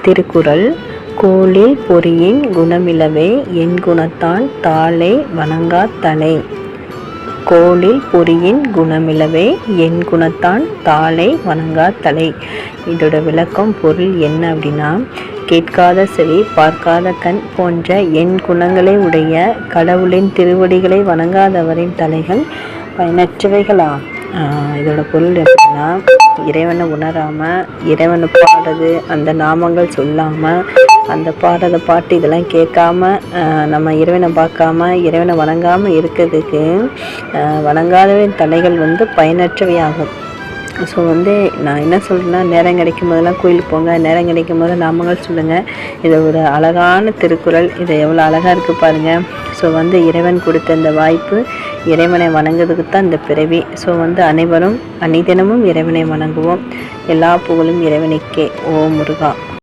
திருக்குறள். கோலில் பொறியின் குணமிலவே என் குணத்தான் தாளை வணங்காத் தலை. கோலில் பொறியின் குணமிலவே என் குணத்தான் தாளை வணங்காத் தலை. இதோட விளக்கம் பொருள் என்ன அப்படின்னா, கேட்காத செவி, பார்க்காத கண் போன்ற என் குணங்களை உடைய கடவுளின் திருவடிகளை வணங்காதவரின் தலைகள் பயனற்றவைகளா. இதோட பொருள் எப்படின்னா, இறைவனை உணராமல், இறைவனை பாடுறது, அந்த நாமங்கள் சொல்லாமல், அந்த பாடுறத பாட்டு இதெல்லாம் கேட்காம, நம்ம இறைவனை பார்க்காம, இறைவனை வணங்காமல் இருக்கிறதுக்கு வணங்காதவரின் தலைகள் பயனற்றவையாகும். ஸோ நான் என்ன சொல்கிறேன்னா, நேரம் கிடைக்கும் போதெல்லாம் கோயிலுக்கு போங்க, நேரம் கிடைக்கும் போது நாமங்கள் சொல்லுங்கள். இது ஒரு அழகான திருக்குறள். இது எவ்வளோ அழகாக இருக்குது பாருங்கள். ஸோ இறைவன் கொடுத்த இந்த வாய்ப்பு, இறைவனை வணங்குறதுக்கு தான் இந்த பிறவி. ஸோ அனைவரும் அன்னிதினமும் இறைவனை வணங்குவோம். எல்லா புகழும் இறைவனுக்கே. ஓ முருகா.